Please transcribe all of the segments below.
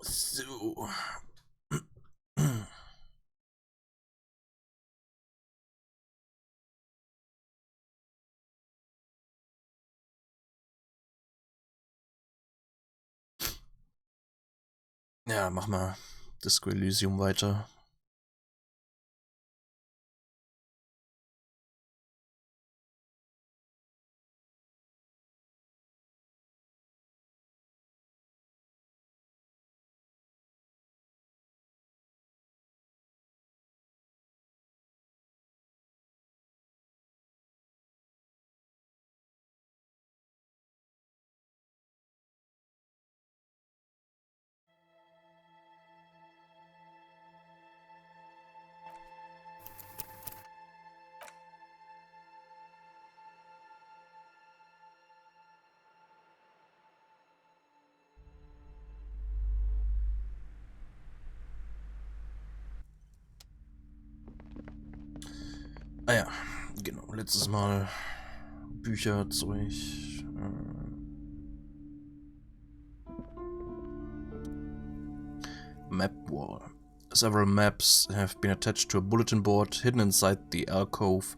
So. Ja, mach mal Disco Elysium weiter. Ah ja, genau. Letztes Mal Bücher durch. Map wall. Several maps have been attached to a bulletin board hidden inside the alcove.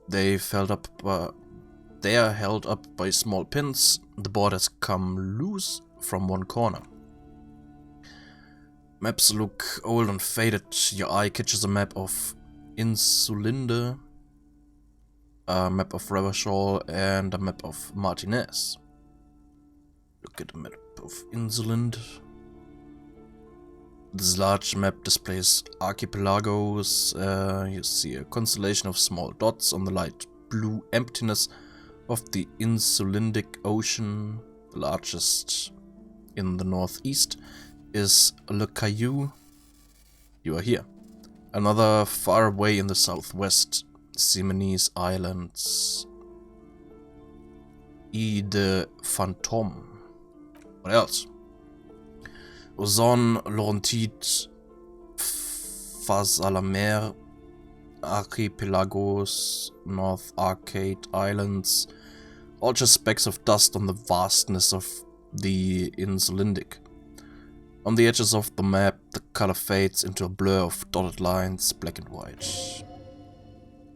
They are held up by small pins. The board has come loose from one corner. Maps look old and faded. Your eye catches a map of Insulinde, a map of Revachol, and a map of Martinez. Look at the map of Insulinde. This large map displays archipelagos. You see a constellation of small dots on the light blue emptiness of the Insulindic Ocean. The largest in the northeast is Le Caillou. You are here. Another far away in the southwest, Simonese Islands. Île de Fantôme. What else? Ozon, Laurentide, Face à la Mer, Archipelagos, North Arcade Islands, all just specks of dust on the vastness of the Insulindic. On the edges of the map, the color fades into a blur of dotted lines, black and white.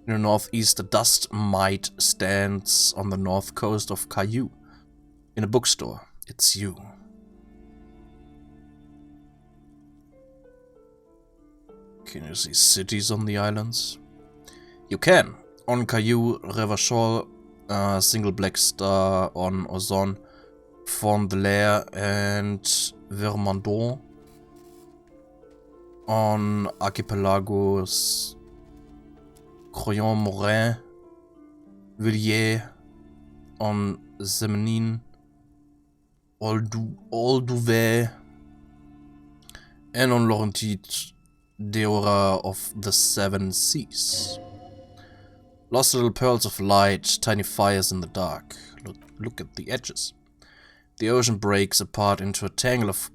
In the northeast, a dust mite stands on the north coast of Caillou. In a bookstore, it's you. Can you see cities on the islands? You can. On Caillou, Revachol, a single black star on Ozon, Fond-de-l'Air and Vermandon. On Archipelagos, Croyon-Morin, Villiers. On Semenine, Olduvai. And on Laurentide, Deora of the Seven Seas. Lost little pearls of light, tiny fires in the dark. Look at the edges. The ocean breaks apart into a tangle of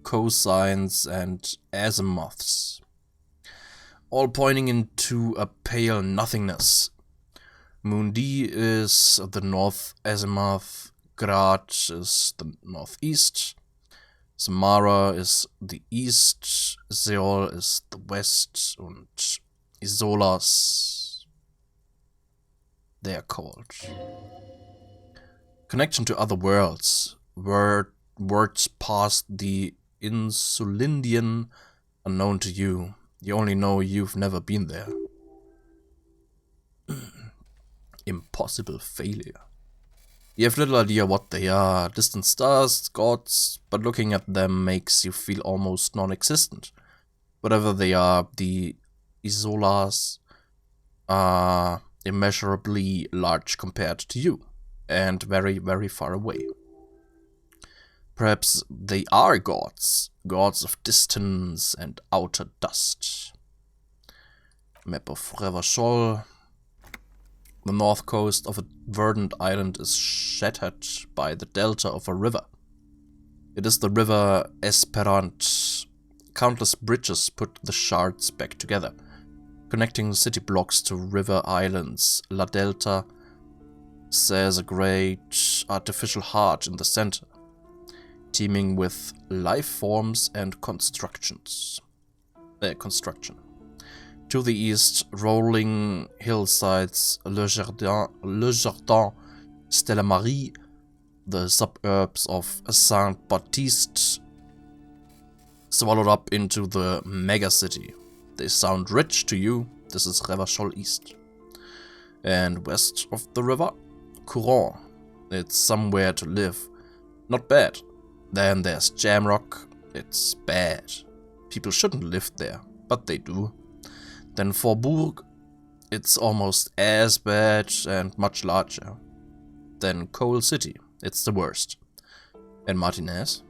cosines and azimuths, all pointing into a pale nothingness. Mundi is the north azimuth, Grad is the northeast, Samara is the east, Seol is the west, and Isolas, they are called. Connection to other worlds. Words past the Insulindian unknown to you. You only know you've never been there. Impossible failure. You have little idea what they are, distant stars, gods, but looking at them makes you feel almost non-existent. Whatever they are, the Isolas are immeasurably large compared to you, and very, very far away. Perhaps they are gods, gods of distance and outer dust. Map of Revachol. The north coast of a verdant island is shattered by the delta of a river. It is the river Esperant. Countless bridges put the shards back together, connecting city blocks to river islands. La Delta says a great artificial heart in the center. teeming with life forms and construction. To the east, rolling hillsides, Le Jardin, Stella Marie, the suburbs of Saint-Baptiste, swallowed up into the megacity. They sound rich to you. This is Revachol East. And west of the river, Courant. It's somewhere to live. Not bad. Then there's Jamrock. It's bad. People shouldn't live there, but they do. Then Faubourg. It's almost as bad and much larger. Then Coal City. It's the worst. And Martinez.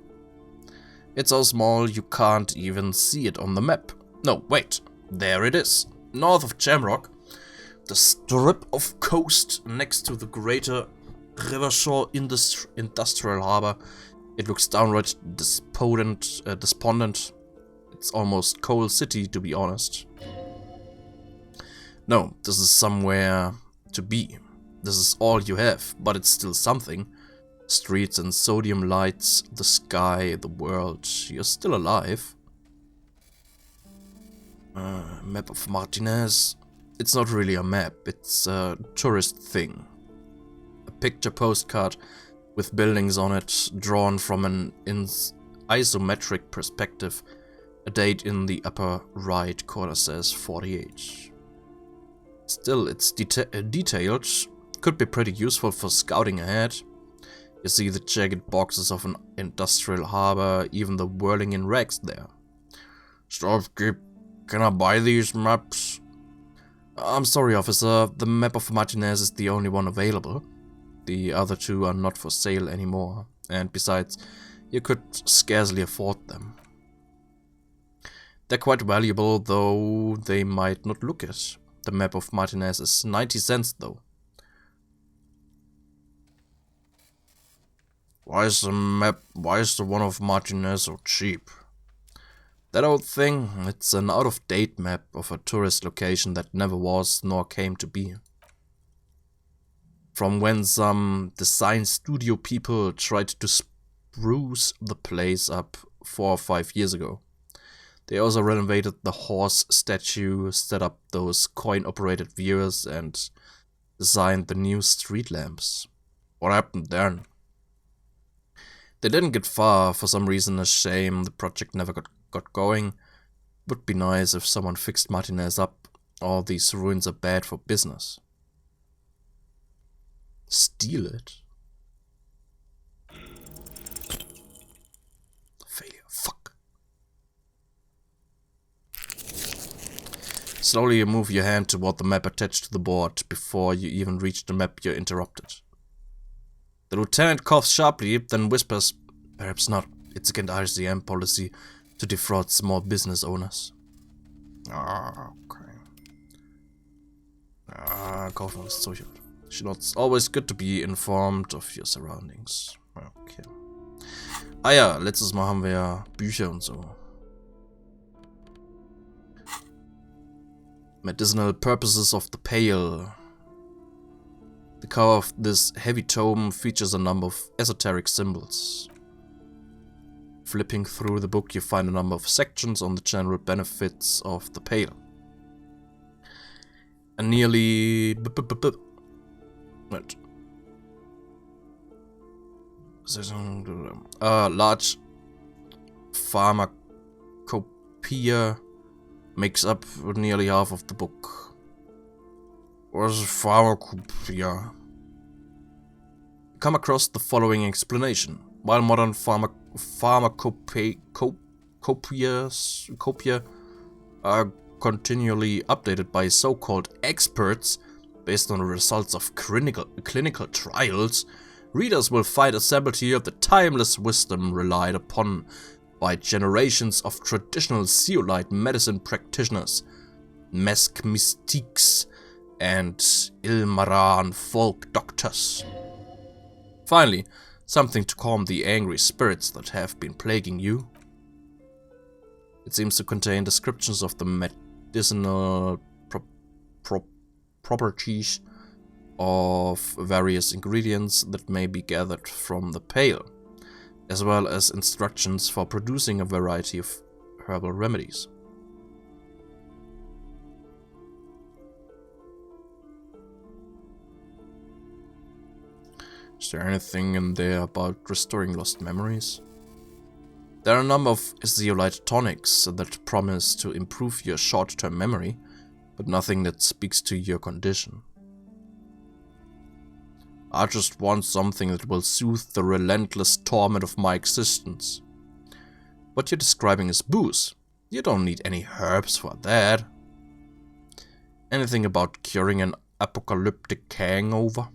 It's so small you can't even see it on the map. No, wait. There it is. North of Jamrock. The strip of coast next to the greater Revachol Industrial Harbor. It looks downright despondent. It's almost Coal City, to be honest. No, this is somewhere to be. This is all you have, but it's still something. Streets and sodium lights, the sky, the world. You're still alive. Map of Martinez. It's not really a map, it's a tourist thing. A picture postcard with buildings on it, drawn from an isometric perspective. A date in the upper right corner says 48. Still, it's detailed. Could be pretty useful for scouting ahead. You see the jagged boxes of an industrial harbor, even the whirling in rags there. Shopkeep, can I buy these maps? I'm sorry, officer. The map of Martinez is the only one available. The other two are not for sale anymore, and besides, you could scarcely afford them. They're quite valuable, though they might not look it. The map of Martinez is 90 cents, though. Why is the one of Martinez so cheap? That old thing, it's an out-of-date map of a tourist location that never was nor came to be. From when some design studio people tried to spruce the place up 4 or 5 years ago. They also renovated the horse statue, set up those coin-operated viewers, and designed the new street lamps. What happened then? They didn't get far, for some reason. A shame the project never got going. Would be nice if someone fixed Martinez up. All these ruins are bad for business. Steal it? Failure. Fuck. Slowly you move your hand toward the map attached to the board. Before you even reach the map, you're interrupted. The lieutenant coughs sharply, then whispers, "Perhaps not. It's against RCM policy to defraud small business owners." Okay. Kaufmann ist so. It's always good to be informed of your surroundings. Okay. Ah ja, letztes Mal haben wir ja Bücher und so. Medicinal purposes of the pale. The cover of this heavy tome features a number of esoteric symbols. Flipping through the book, you find a number of sections on the general benefits of the pale. A nearly large pharmacopoeia makes up nearly half of the book. What is a pharmacopoeia? You come across the following explanation. While modern pharmacopoeia are continually updated by so-called experts based on the results of clinical trials, readers will find assembled here the timeless wisdom relied upon by generations of traditional zeolite medicine practitioners, mesque mystiques, and Ilmaran folk doctors. Finally, something to calm the angry spirits that have been plaguing you. It seems to contain descriptions of the medicinal properties of various ingredients that may be gathered from the pale. as well as instructions for producing a variety of herbal remedies. Is there anything in there about restoring lost memories? There are a number of zeolite tonics that promise to improve your short-term memory, but nothing that speaks to your condition. I just want something that will soothe the relentless torment of my existence. What you're describing is booze. You don't need any herbs for that. Anything about curing an apocalyptic hangover?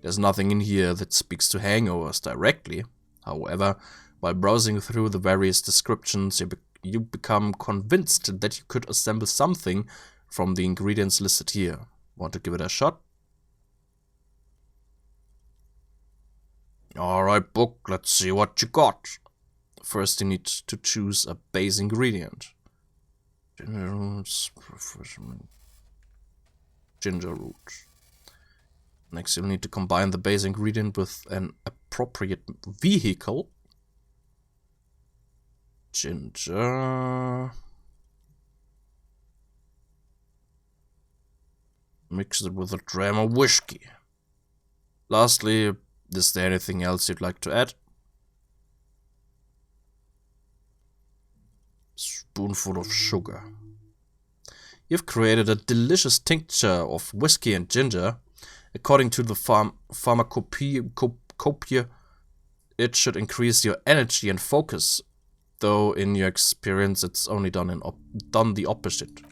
There's nothing in here that speaks to hangovers directly. However, while browsing through the various descriptions, you become convinced that you could assemble something from the ingredients listed here. Want to give it a shot? Alright, book, let's see what you got. First, you need to choose a base ingredient. Ginger roots, refreshment. Ginger root. Next, you'll need to combine the base ingredient with an appropriate vehicle. Ginger. Mix it with a dram of whiskey. Lastly, is there anything else you'd like to add? Spoonful of sugar. You've created a delicious tincture of whiskey and ginger. According to the pharmacopoeia, it should increase your energy and focus, though in your experience it's only done the opposite.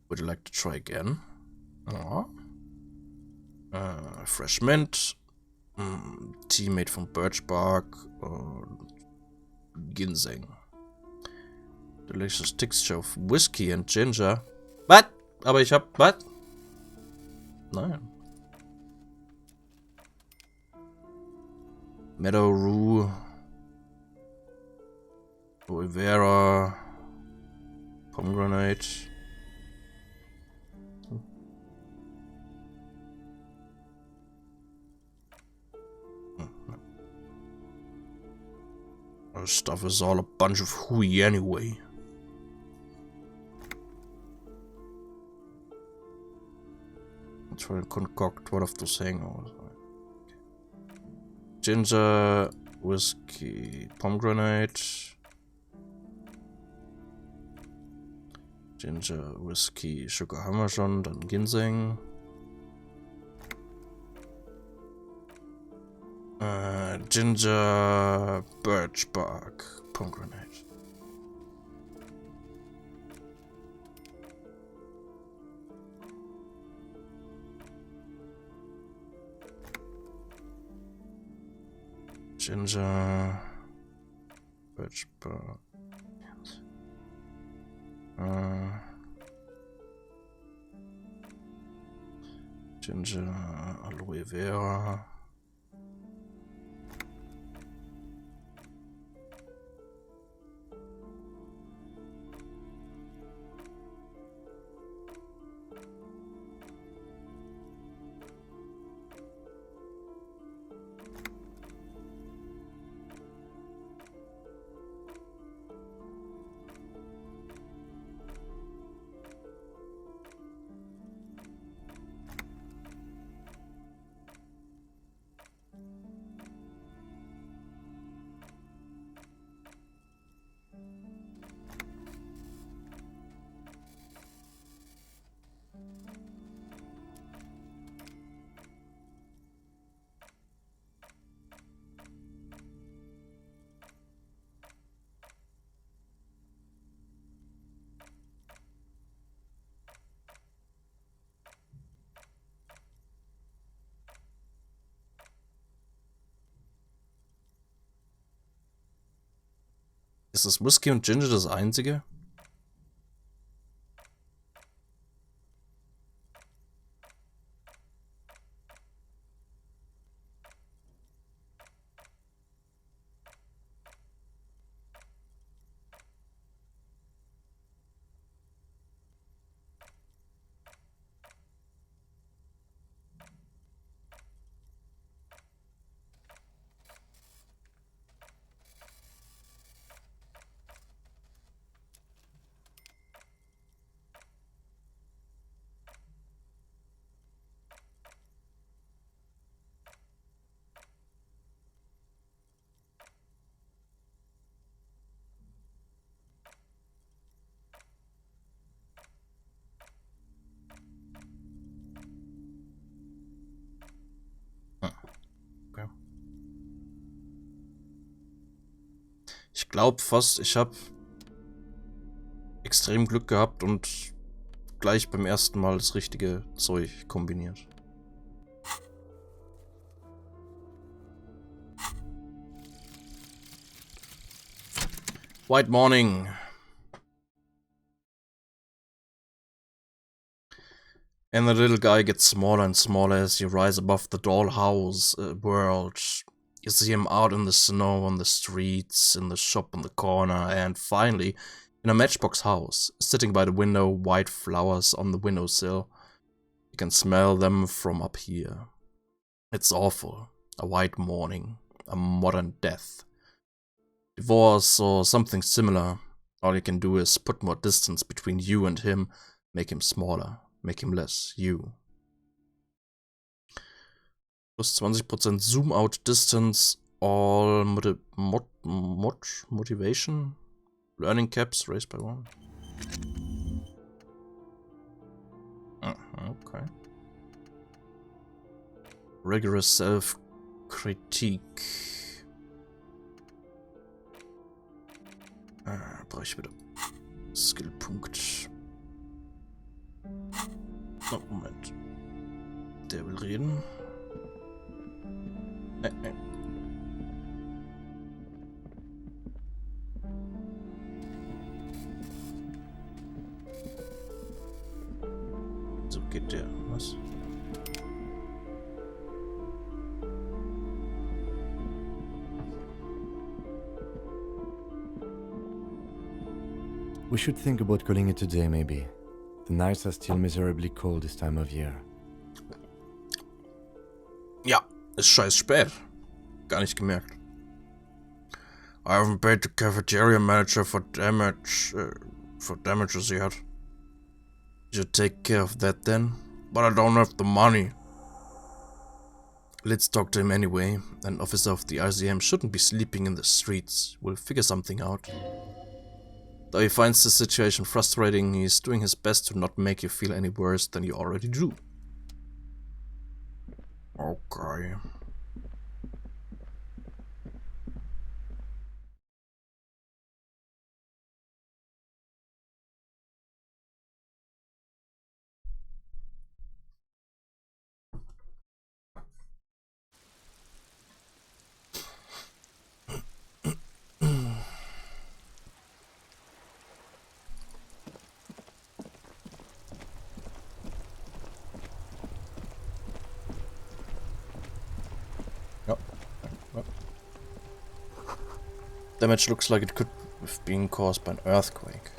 Would you like to try again? Fresh mint, tea made from birch bark, or ginseng. Delicious texture of whiskey and ginger. Was? Aber ich hab... Was? Nein. Meadow rue. Aloe vera. Pomegranate. This stuff is all a bunch of hooey anyway. Try to concoct one of those hangovers. Ginger, whiskey, pomegranate. Ginger, whiskey, sugar haben wir schon, dann Ginseng. Ginger, birch bark, pomegranate. Ginger, birch bark, ginger, aloe vera. Ist das Whisky und Ginger das einzige? Ich glaube fast, ich habe extrem Glück gehabt und gleich beim ersten Mal das richtige Zeug kombiniert. White morning. And the little guy gets smaller and smaller as you rise above the dollhouse world. You see him out in the snow, on the streets, in the shop on the corner, and finally, in a matchbox house, sitting by the window, white flowers on the windowsill. You can smell them from up here. It's awful. A white morning. A modern death. Divorce or something similar. All you can do is put more distance between you and him, make him smaller, make him less you. Plus 20% zoom out distance, all motivation, learning caps raised by 1. Okay. Rigorous self-critique. Brauche ich wieder Skillpunkt. Oh, Moment. Der will reden. So geht der. Was? We should think about calling it a day, maybe. The nights are still miserably cold this time of year. Ja, ist scheiß spät. Gar nicht gemerkt. I haven't paid the cafeteria manager for damages yet. You should take care of that then. But I don't have the money. Let's talk to him anyway. An officer of the RCM shouldn't be sleeping in the streets. We'll figure something out. Though he finds the situation frustrating, he's doing his best to not make you feel any worse than you already do. Okay. Damage looks like it could have been caused by an earthquake.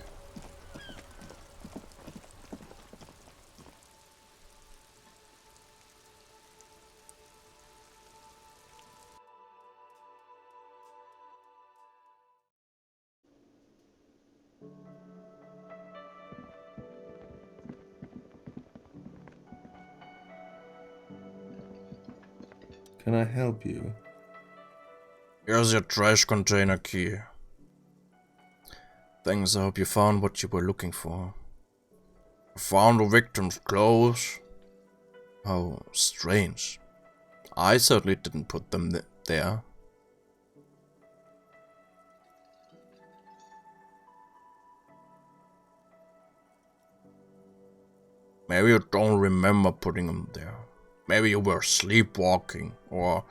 Can I help you? Here's your trash container key. Thanks, I hope you found what you were looking for. I found the victim's clothes. How strange. I certainly didn't put them there. Maybe you don't remember putting them there. Maybe you were sleepwalking, or,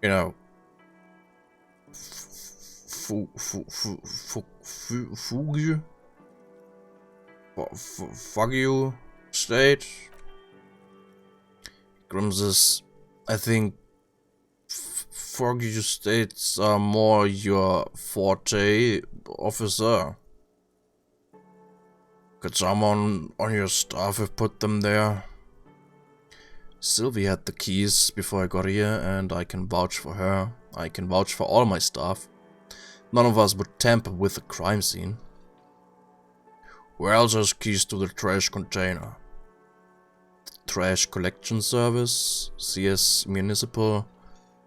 you know, fuck you state. Grims's, I think fuck you states are more your forte, officer. Could someone on your staff have put them there? Sylvie had the keys before I got here, and I can vouch for her. I can vouch for all my staff. None of us would tamper with the crime scene. Who else has keys to the trash container? Trash collection service? CS Municipal?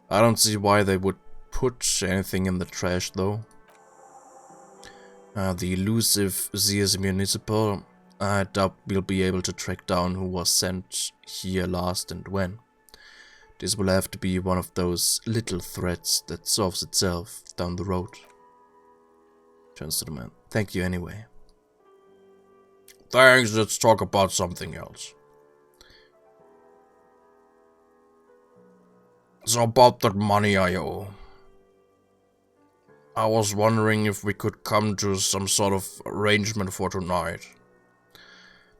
I don't see why they would put anything in the trash though. The elusive CS Municipal. I doubt we'll be able to track down who was sent here last and when. This will have to be one of those little threats that solves itself down the road. Turns to the man. Thank you anyway. Thanks, let's talk about something else. So about that money I owe. I was wondering if we could come to some sort of arrangement for tonight.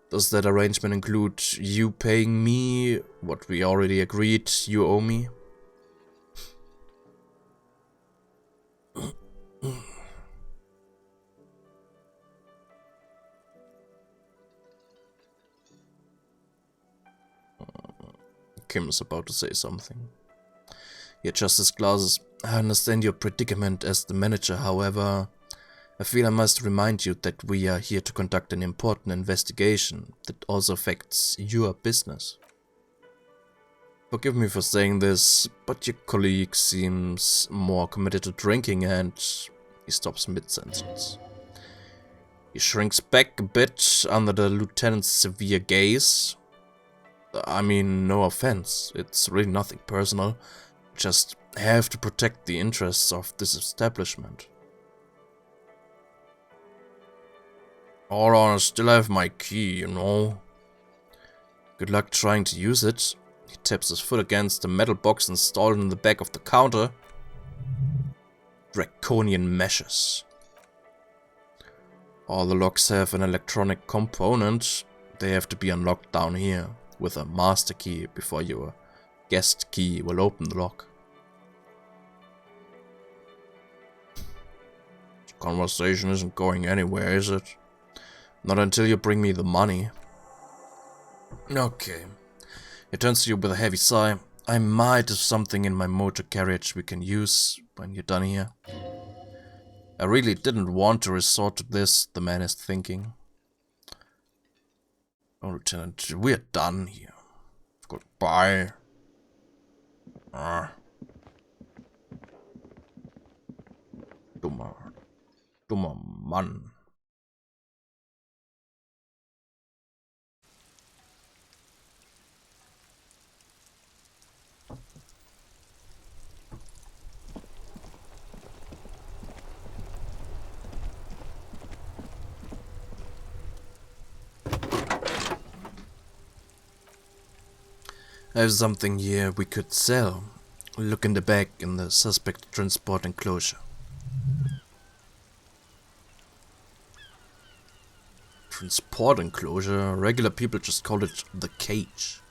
Does that arrangement include you paying me what we already agreed you owe me? Kim is about to say something. He adjusts his glasses. I understand your predicament as the manager, however, I feel I must remind you that we are here to conduct an important investigation that also affects your business. Forgive me for saying this, but your colleague seems more committed to drinking and... He stops mid-sentence. He shrinks back a bit under the lieutenant's severe gaze. I mean, no offense, it's really nothing personal. Just have to protect the interests of this establishment. Hold on, I still have my key, you know. Good luck trying to use it. He taps his foot against the metal box installed in the back of the counter. Draconian measures. All the locks have an electronic component. They have to be unlocked down here with a master key before your guest key will open the lock. This conversation isn't going anywhere, is it? Not until you bring me the money. Okay. He turns to you with a heavy sigh. I might have something in my motor carriage we can use when you're done here. I really didn't want to resort to this, the man is thinking. Oh, Lieutenant, we're done here. Goodbye. Dummer Mann. I have something here we could sell. Look in the back in the suspect transport enclosure. Transport enclosure? Regular people just call it the cage.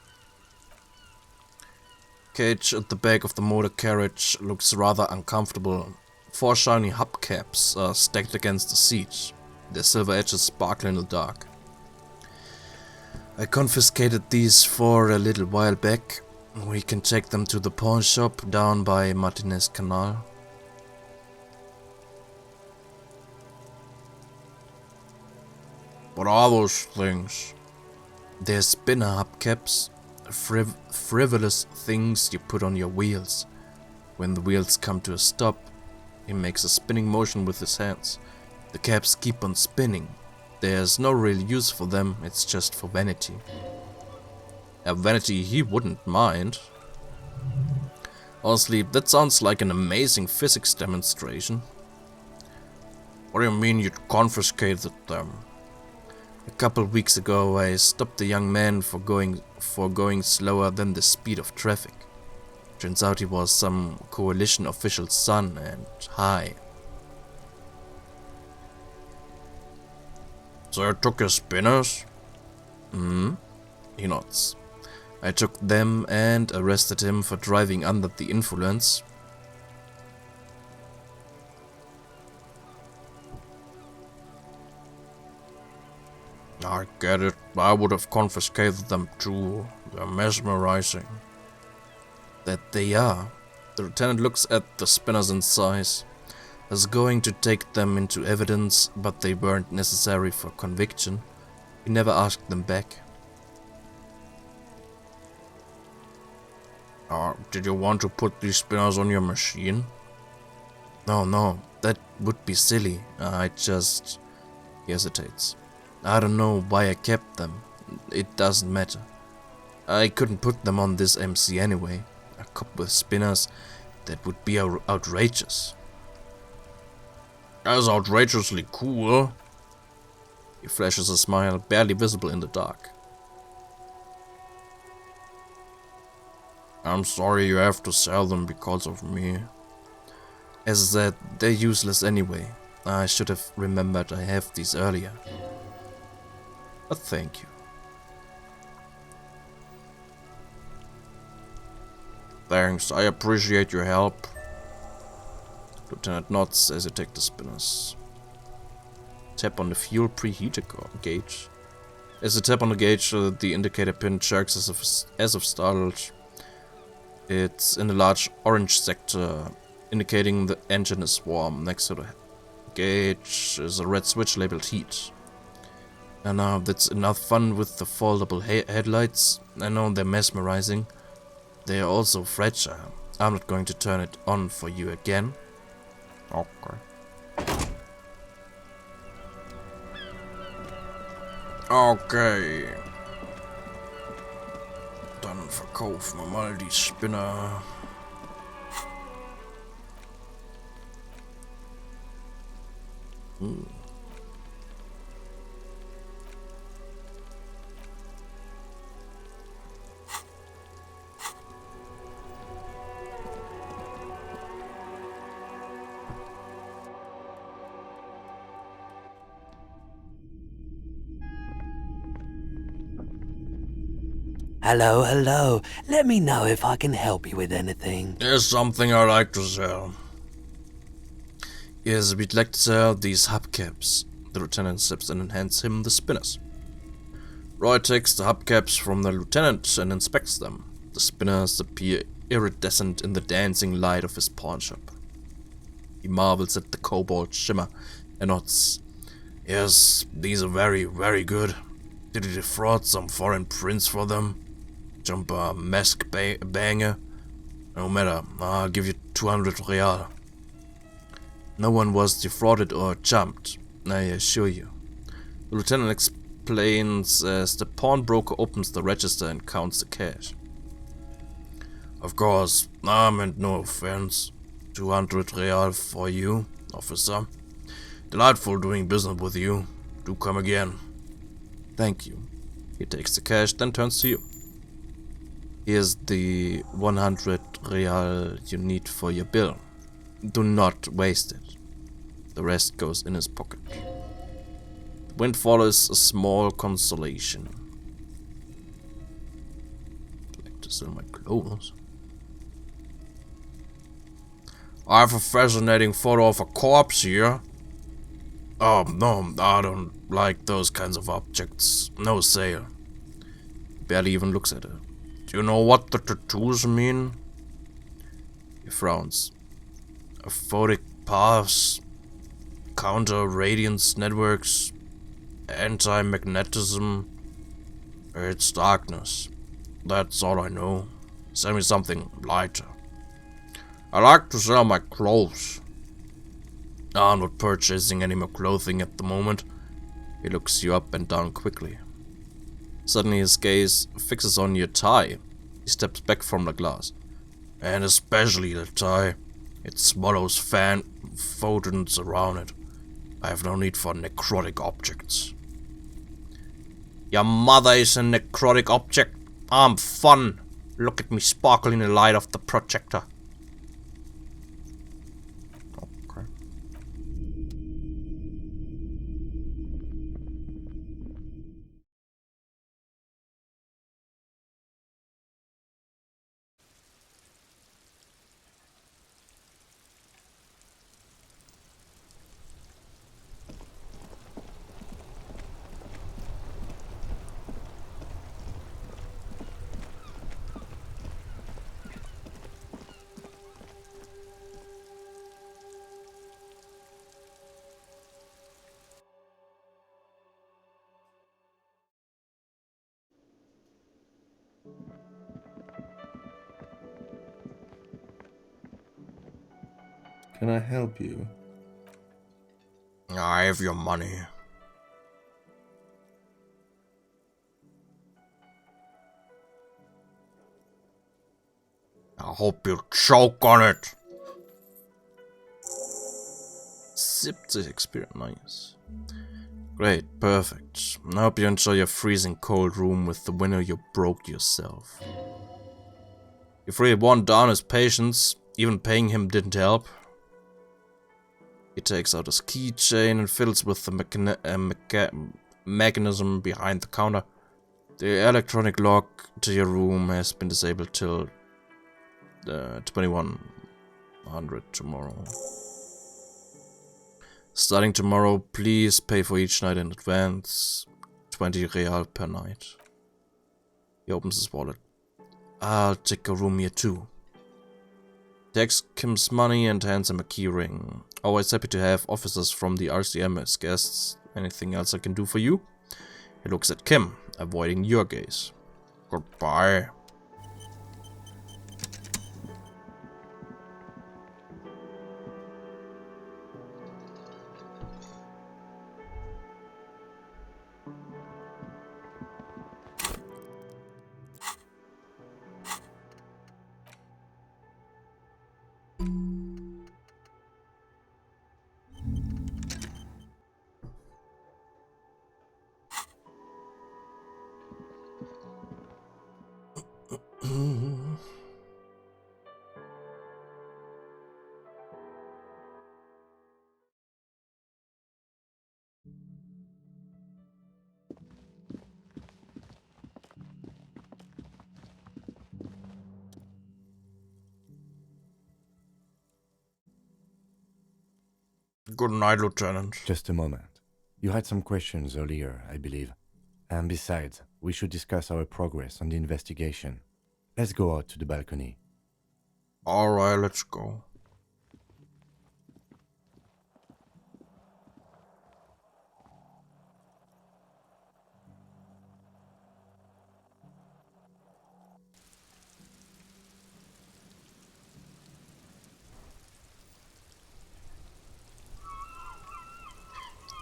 Cage at the back of the motor carriage looks rather uncomfortable. 4 shiny hubcaps are stacked against the seat. Their silver edges sparkle in the dark. I confiscated these for a little while back. We can take them to the pawn shop down by Martinez Canal. What are those things? They're spinner hubcaps, frivolous things you put on your wheels. When the wheels come to a stop, he makes a spinning motion with his hands. The caps keep on spinning. There's no real use for them, it's just for vanity. A vanity he wouldn't mind. Honestly, that sounds like an amazing physics demonstration. What do you mean you confiscated them? A couple weeks ago I stopped a young man for going slower than the speed of traffic. Turns out he was some coalition official's son and high. So you took your spinners? He nods. I took them and arrested him for driving under the influence. I get it. I would have confiscated them too. They're mesmerizing. That they are. The lieutenant looks at the spinners and sighs. I was going to take them into evidence, but they weren't necessary for conviction. He never asked them back. Did you want to put these spinners on your machine? No, that would be silly. I just... He hesitates. I don't know why I kept them. It doesn't matter. I couldn't put them on this MC anyway. A cup with spinners, that would be outrageous. That's outrageously cool. He flashes a smile, barely visible in the dark. I'm sorry you have to sell them because of me. As I said, they're useless anyway. I should have remembered I have these earlier. But thank you. Thanks, I appreciate your help. Lieutenant nods as you take the spinners. Tap on the fuel preheater gauge. As you tap on the gauge, the indicator pin jerks as if startled. It's in the large orange sector, indicating the engine is warm. Next to the gauge is a red switch labeled heat. And now that's enough fun with the foldable headlights. I know they're mesmerizing. They are also fragile. I'm not going to turn it on for you again. Okay. Okay. Dann verkaufen wir mal die Spinner. Hello, hello. Let me know if I can help you with anything. There's something I like to sell. Yes, we'd like to sell these hubcaps. The lieutenant steps in and hands him the spinners. Roy takes the hubcaps from the lieutenant and inspects them. The spinners appear iridescent in the dancing light of his pawn shop. He marvels at the cobalt shimmer and nods. Yes, these are very, very good. Did he defraud some foreign prince for them? Jumper, mask banger? No matter, I'll give you 200 real. No one was defrauded or jumped, I assure you. The lieutenant explains as the pawnbroker opens the register and counts the cash. Of course, I meant no offense. 200 real for you, officer. Delightful doing business with you. Do come again. Thank you. He takes the cash, then turns to you. Here's the 100 real you need for your bill. Do not waste it. The rest goes in his pocket. The windfall is a small consolation. I'd like to sell my clothes. I have a fascinating photo of a corpse here. Oh, no, I don't like those kinds of objects. No sale. He barely even looks at her. Do you know what the tattoos mean? He frowns. Aphotic paths, counter radiance networks, anti-magnetism. It's darkness. That's all I know. Sell me something lighter. I like to sell my clothes. I'm not purchasing any more clothing at the moment. He looks you up and down quickly. Suddenly his gaze fixes on your tie. He steps back from the glass. And especially the tie. It swallows photons around it. I have no need for necrotic objects. Your mother is a necrotic object. I'm fun. Look at me sparkle in the light of the projector. Okay. Can I help you? I have your money. I hope you choke on it. zipped the experience. Nice. Great, perfect. I hope you enjoy your freezing cold room with the winner you broke yourself. You've really worn down his patience. Even paying him didn't help. He takes out his keychain and fiddles with the mechanism behind the counter. The electronic lock to your room has been disabled till 2100 tomorrow. Starting tomorrow, please pay for each night in advance. 20 real per night. He opens his wallet. I'll take a room here too. Takes Kim's money and hands him a key ring. Always happy to have officers from the RCM as guests. Anything else I can do for you? He looks at Kim, avoiding your gaze. Goodbye. Good night, Lieutenant. Just a moment. You had some questions earlier, I believe. And besides, we should discuss our progress on the investigation. Let's go out to the balcony. Alright, let's go.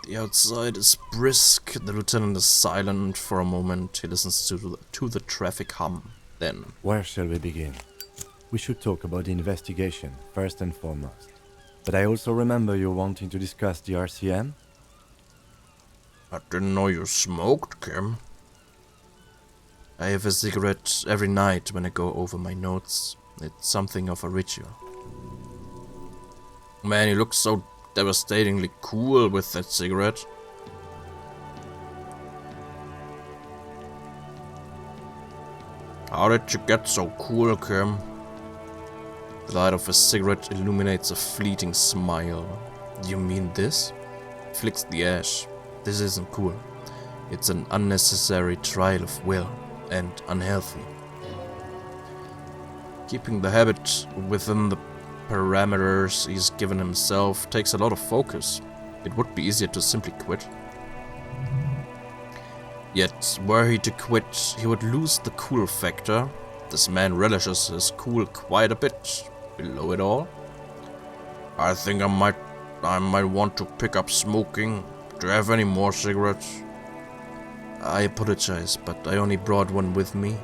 The outside is brisk. The lieutenant is silent for a moment. He listens to the traffic hum. Then, Where shall we begin? We should talk about the investigation, first and foremost. But I also remember you wanting to discuss the RCM? I didn't know you smoked, Kim. I have a cigarette every night when I go over my notes. It's something of a ritual. Man, you look so devastatingly cool with that cigarette. How did you get so cool, Kim? The light of a cigarette illuminates a fleeting smile. You mean this? Flicks the ash. This isn't cool. It's an unnecessary trial of will, and unhealthy. Keeping the habit within the parameters he's given himself takes a lot of focus. It would be easier to simply quit. Yet, were he to quit, he would lose the cool factor. This man relishes his cool quite a bit below it all. I think I might want to pick up smoking. Do you have any more cigarettes? I apologize, but I only brought one with me.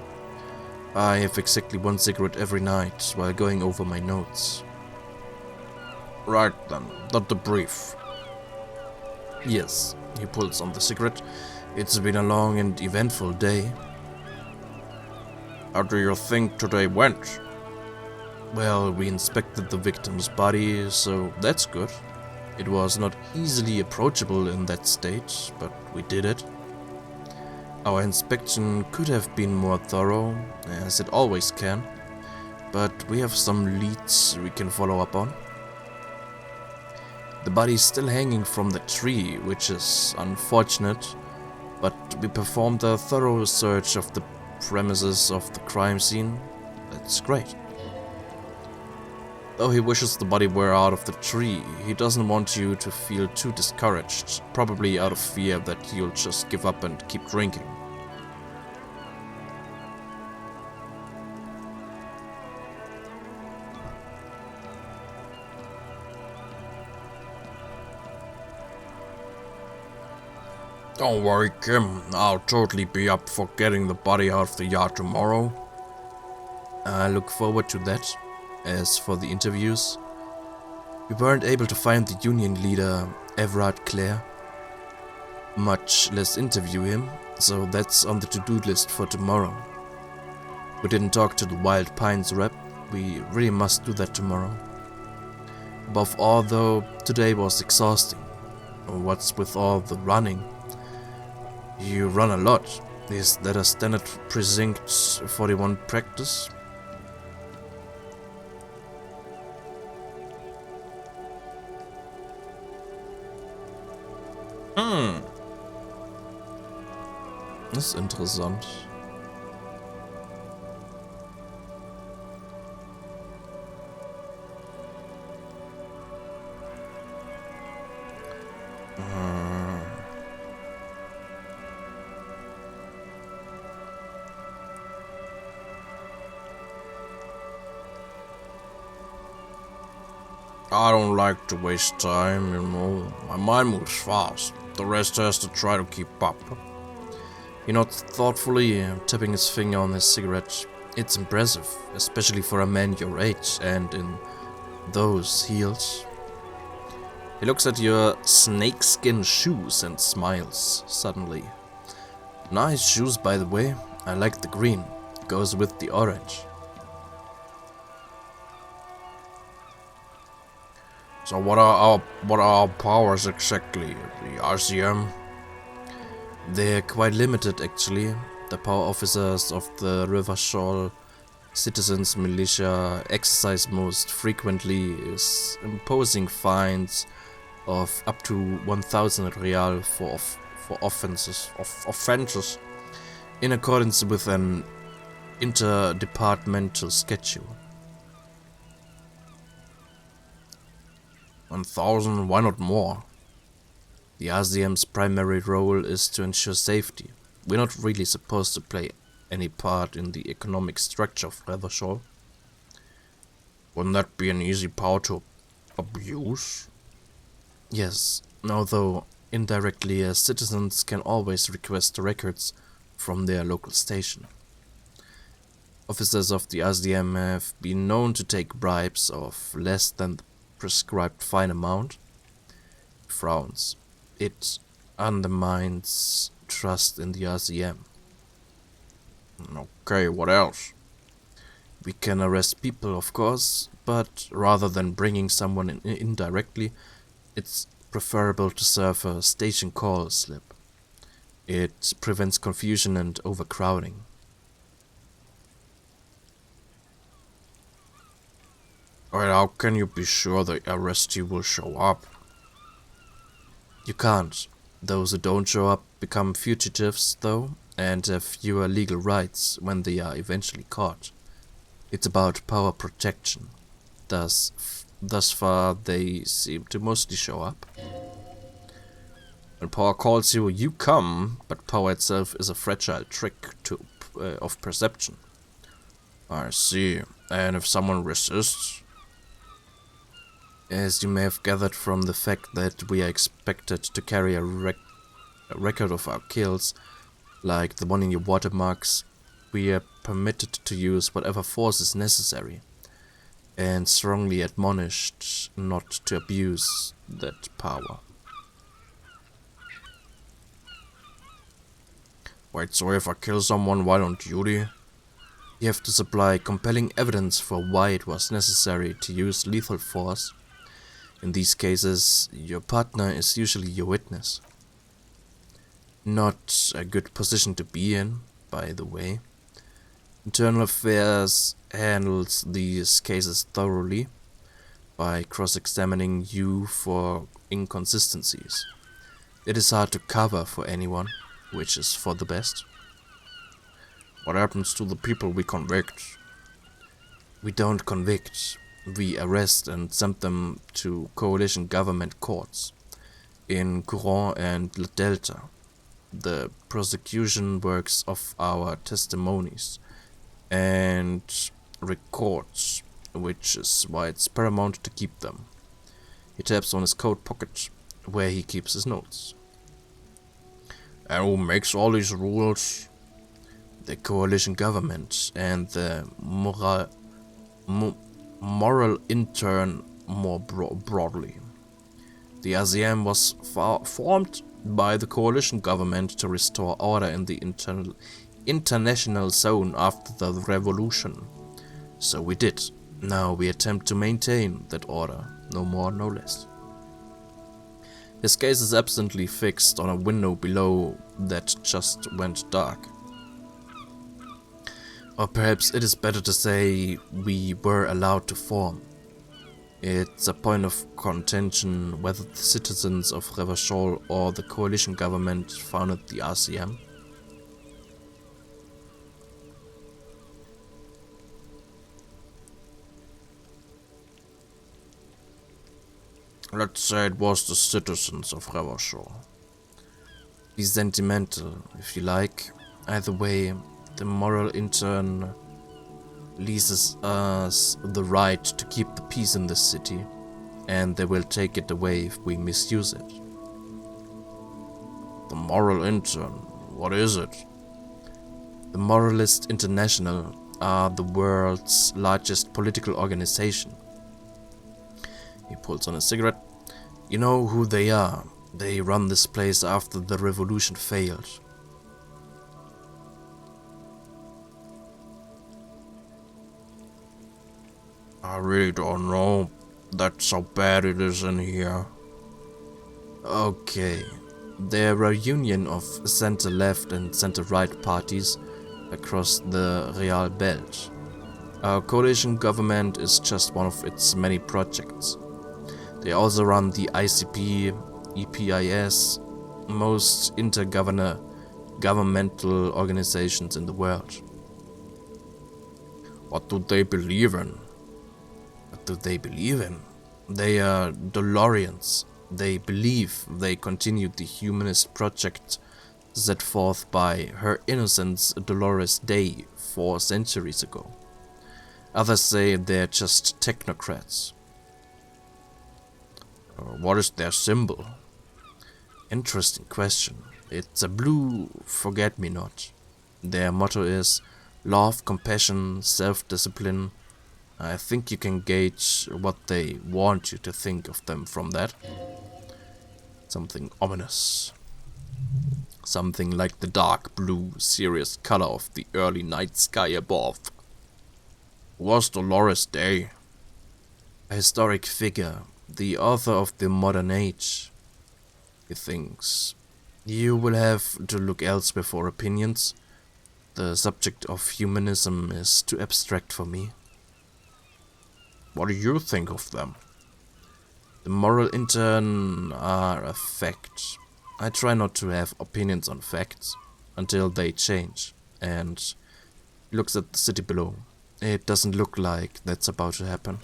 I have exactly one cigarette every night while going over my notes. Right then, the debrief. Yes, he pulls on the cigarette. It's been a long and eventful day. How do you think today went? Well, we inspected the victim's body, so that's good. It was not easily approachable in that state, but we did it. Our inspection could have been more thorough, as it always can, but we have some leads we can follow up on. The body is still hanging from the tree, which is unfortunate, but we performed a thorough search of the premises of the crime scene. That's great. Though he wishes the body were out of the tree, he doesn't want you to feel too discouraged, probably out of fear that you'll just give up and keep drinking. Don't worry, Kim. I'll totally be up for getting the body out of the yard tomorrow. I look forward to that. As for the interviews, We weren't able to find the union leader, Everard Clare, much less interview him, so that's on the to-do list for tomorrow. We didn't talk to the Wild Pines rep. We really must do that tomorrow. Above all though, today was exhausting. What's with all the running? You run a lot. Is that a standard Precinct 41 practice? Das ist interessant. I don't like to waste time, you know. My mind moves fast. The rest has to try to keep up. He nods thoughtfully, tapping his finger on his cigarette. It's impressive, especially for a man your age and in those heels. He looks at your snakeskin shoes and smiles suddenly. Nice shoes, by the way. I like the green. Goes with the orange. So what are our powers exactly? The RCM? They're quite limited actually. The power officers of the River Shoal citizens militia exercise most frequently is imposing fines of up to 1,000 real for offenses in accordance with an interdepartmental schedule. 1,000, why not more? The RCM's primary role is to ensure safety. We're not really supposed to play any part in the economic structure of Revachol. Wouldn't that be an easy power to abuse? Yes, although indirectly citizens can always request records from their local station. Officers of the RCM have been known to take bribes of less than the prescribed fine amount. He frowns. It undermines trust in the RCM. Okay, what else? We can arrest people, of course, but rather than bringing someone in indirectly, it's preferable to serve a station call slip. It prevents confusion and overcrowding. Well, how can you be sure the arrestee will show up? You can't. Those who don't show up become fugitives, though, and have fewer legal rights when they are eventually caught. It's about power protection. Thus far, they seem to mostly show up. When power calls you, you come, but power itself is a fragile trick of perception. I see. And if someone resists? As you may have gathered from the fact that we are expected to carry a record of our kills, like the one in your watermarks, we are permitted to use whatever force is necessary, and strongly admonished not to abuse that power. Wait, so if I kill someone while on duty, you have to supply compelling evidence for why it was necessary to use lethal force. In these cases, your partner is usually your witness. Not a good position to be in, by the way. Internal Affairs handles these cases thoroughly by cross-examining you for inconsistencies. It is hard to cover for anyone, which is for the best. What happens to the people we convict? We don't convict. We arrest and send them to coalition government courts in Courant and La Delta. The prosecution works off our testimonies and records, which is why it's paramount to keep them. He taps on his coat pocket, where he keeps his notes. And who makes all these rules? The coalition government and the moral intern more broadly. The RCM was formed by the coalition government to restore order in the international zone after the revolution. So we did. Now we attempt to maintain that order, no more, no less. His gaze is absently fixed on a window below that just went dark. Or perhaps it is better to say we were allowed to form. It's a point of contention whether the citizens of Revachol or the coalition government founded the RCM. Let's say it was the citizens of Revachol. Be sentimental, if you like. Either way, the moral intern leases us the right to keep the peace in this city, and they will take it away if we misuse it. The moral intern, what is it? The Moralist International are the world's largest political organization. He pulls on a cigarette. You know who they are. They run this place after the revolution failed. I really don't know. That's how bad it is in here. Okay. They're a union of center-left and center-right parties across the Real Belt. Our coalition government is just one of its many projects. They also run the ICP, EPIS, most intergovernmental organizations in the world. What do they believe in? What do they believe in? They are DeLoreans. They believe they continued the humanist project set forth by Her Innocence Dolores Day 4 centuries ago. Others say they're just technocrats. What is their symbol? Interesting question. It's a blue forget-me-not. Their motto is love, compassion, self-discipline. I think you can gauge what they want you to think of them from that. Something ominous. Something like the dark blue, serious color of the early night sky above. Who was Dolores Day? A historic figure, the author of the modern age. He thinks. You will have to look elsewhere for opinions. The subject of humanism is too abstract for me. What do you think of them? The moral intern are a fact. I try not to have opinions on facts until they change, and he looks at the city below. It doesn't look like that's about to happen.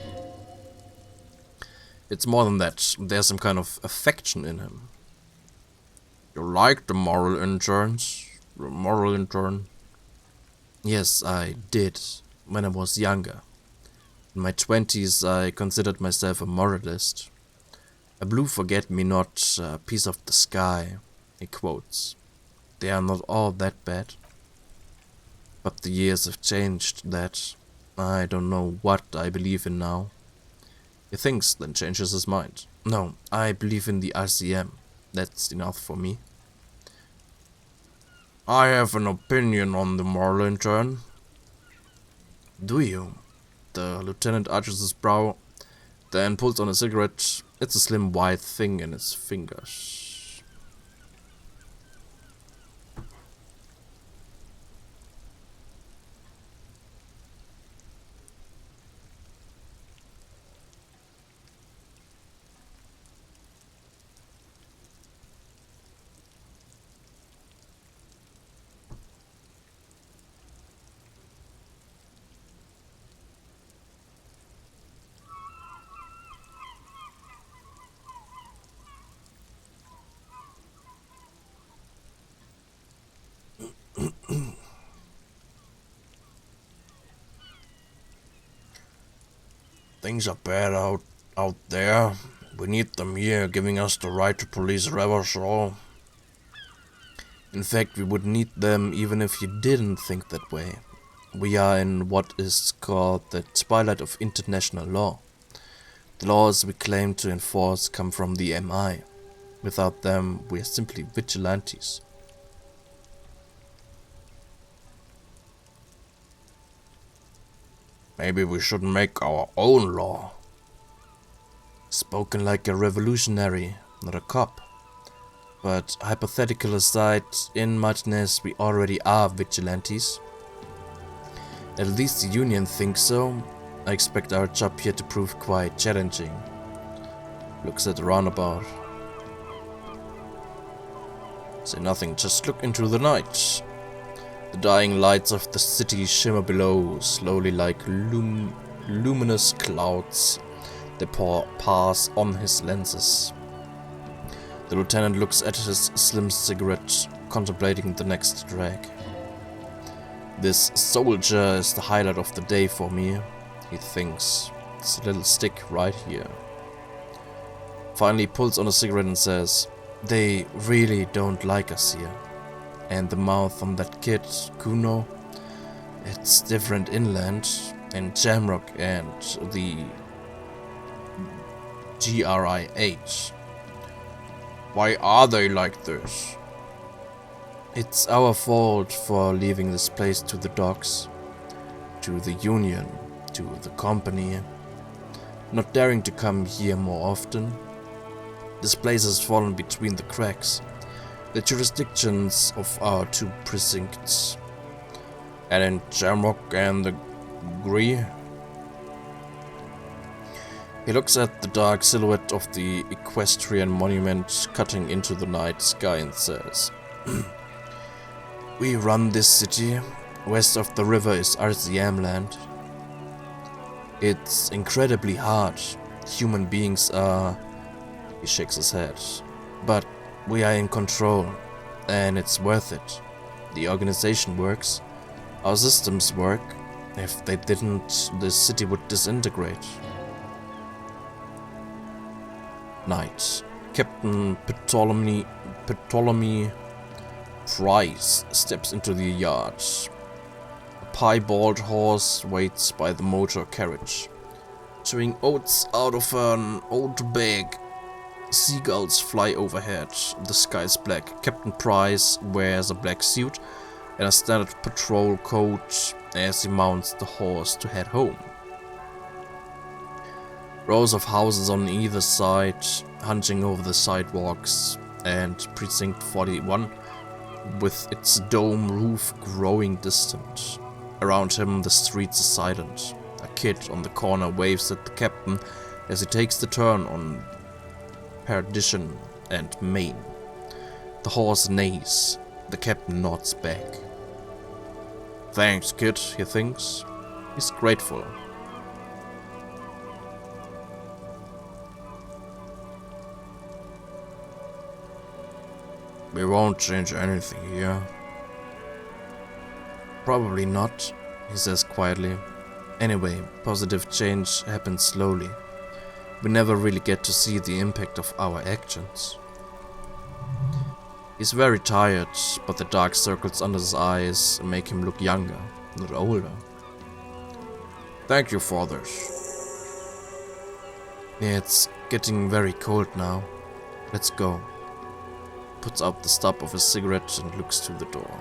It's more than that. There's some kind of affection in him. You like the moral interns? The moral intern? Yes, I did, when I was younger. In my 20s, I considered myself a moralist. A blue forget-me-not piece of the sky, he quotes. They are not all that bad. But the years have changed that. I don't know what I believe in now. He thinks, then changes his mind. No, I believe in the RCM. That's enough for me. I have an opinion on the moral intern. Do you? The lieutenant arches his brow, then pulls on a cigarette. It's a slim white thing in his fingers. Things are bad out there. We need them here, giving us the right to police Revachol. In fact, we would need them even if you didn't think that way. We are in what is called the twilight of international law. The laws we claim to enforce come from the MI. Without them, we are simply vigilantes. Maybe we should make our own law. Spoken like a revolutionary, not a cop. But hypothetical aside, in madness we already are vigilantes. At least the Union thinks so. I expect our job here to prove quite challenging. Looks at the roundabout. Say nothing, just look into the night. The dying lights of the city shimmer below, slowly like luminous clouds. They pass on his lenses. The lieutenant looks at his slim cigarette, contemplating the next drag. This soldier is the highlight of the day for me, he thinks. It's a little stick right here. Finally pulls on a cigarette and says, "They really don't like us here." And the mouth on that kid, Kuno, it's different inland, in Jamrock and the GRIH. Why are they like this? It's our fault for leaving this place to the dogs, to the Union, to the company, not daring to come here more often. This place has fallen between the cracks, the jurisdictions of our two precincts, and in Jamrock and the Gree. He looks at the dark silhouette of the equestrian monument cutting into the night sky and says, "We run this city. West of the river is RCM land. It's incredibly hard. Human beings are..." He shakes his head. "But we are in control, and it's worth it. The organization works. Our systems work. If they didn't, the city would disintegrate." Night. Captain Ptolemy Price steps into the yard. A piebald horse waits by the motor carriage, chewing oats out of an old bag. Seagulls fly overhead. The sky is black. Captain Price wears a black suit and a standard patrol coat as he mounts the horse to head home. Rows of houses on either side, hunching over the sidewalks, and Precinct 41, with its dome roof growing distant. Around him, the streets are silent. A kid on the corner waves at the captain as he takes the turn on Perdition and Main. The horse neighs. The captain nods back. "Thanks, kid," he thinks. He's grateful. "We won't change anything here." "Probably not," he says quietly. "Anyway, positive change happens slowly. We never really get to see the impact of our actions." He's very tired, but the dark circles under his eyes make him look younger, not older. "Thank you for this." "It's getting very cold now. Let's go." Puts out the stub of his cigarette and looks to the door.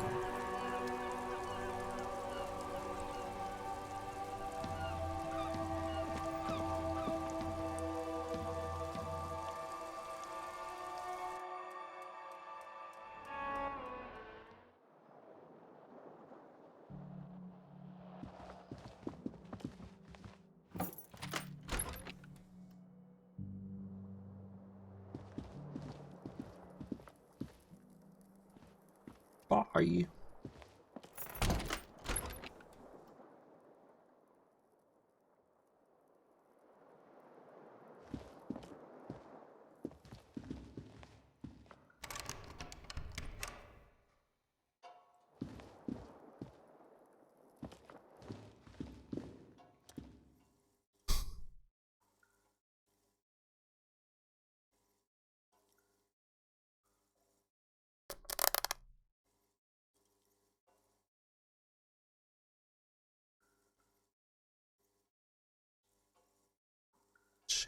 Bye.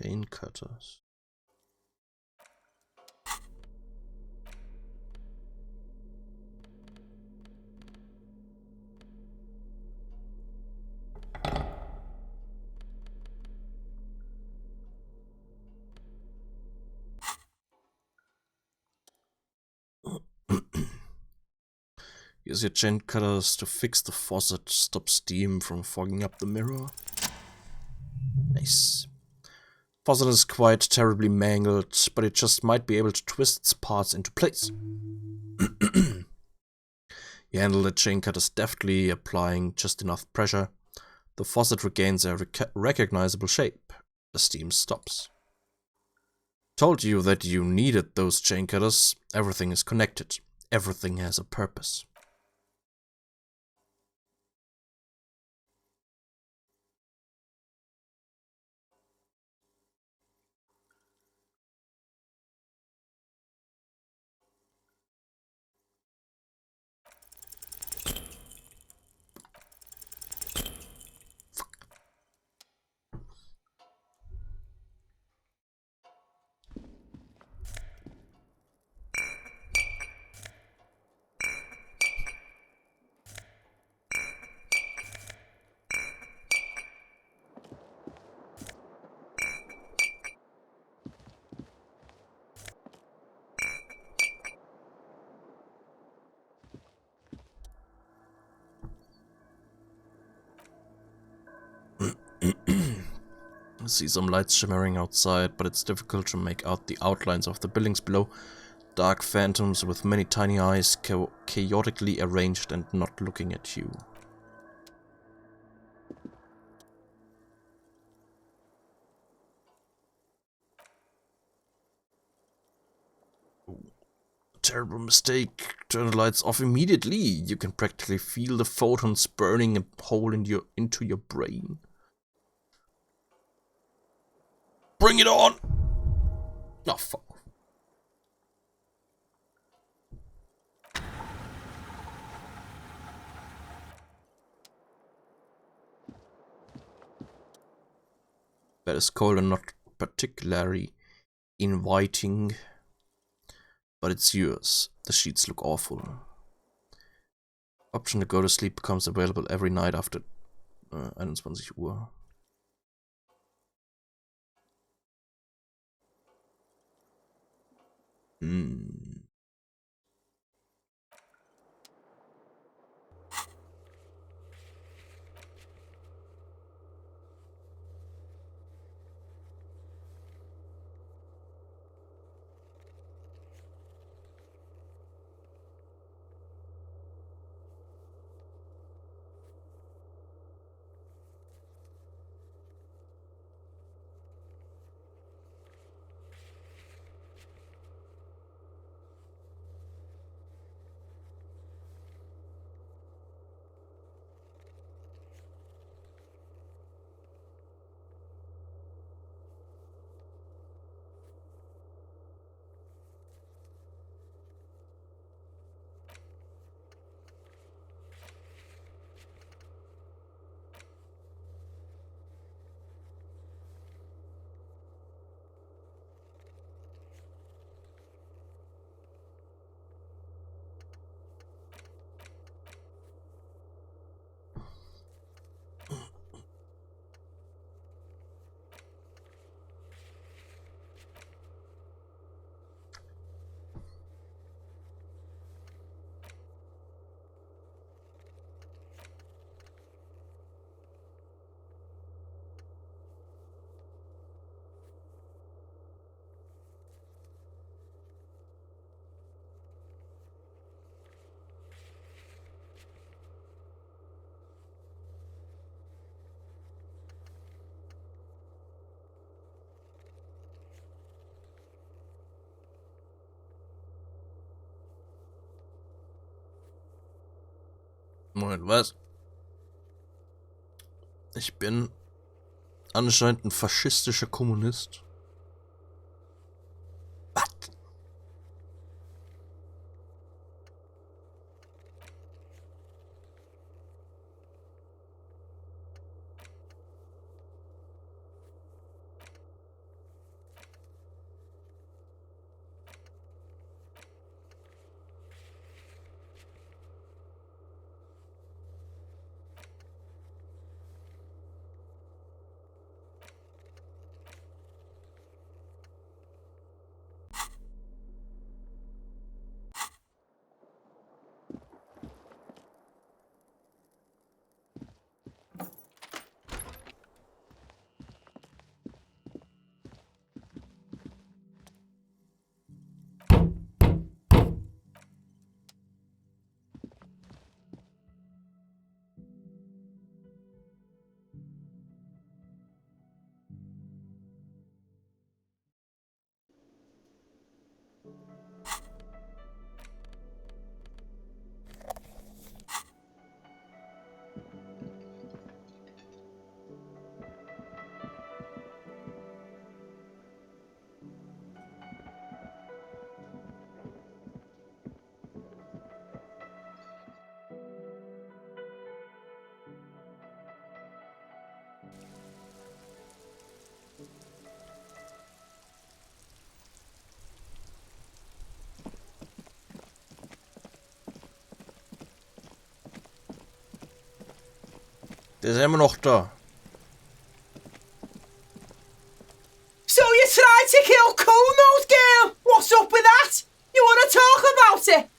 Chain cutters. Use your chain cutters to fix the faucet, stop steam from fogging up the mirror. Nice. Faucet is quite terribly mangled, but it just might be able to twist its parts into place. You handle the chain cutters deftly, applying just enough pressure. The faucet regains a recognizable shape. The steam stops. Told you that you needed those chain cutters. Everything is connected. Everything has a purpose. I see some lights shimmering outside, but it's difficult to make out the outlines of the buildings below. Dark phantoms with many tiny eyes, chaotically arranged and not looking at you. Terrible mistake. Turn the lights off immediately. You can practically feel the photons burning a hole into your brain. Bring it on! Oh, fuck. Bed is cold and not particularly inviting, but it's yours. The sheets look awful. Option to go to sleep becomes available every night after 21 Uhr. Moment, was? Ich bin anscheinend ein faschistischer Kommunist. Was? Der ist immer noch da. So you tried to kill Kuno's girl? What's up with that? You want to talk about it?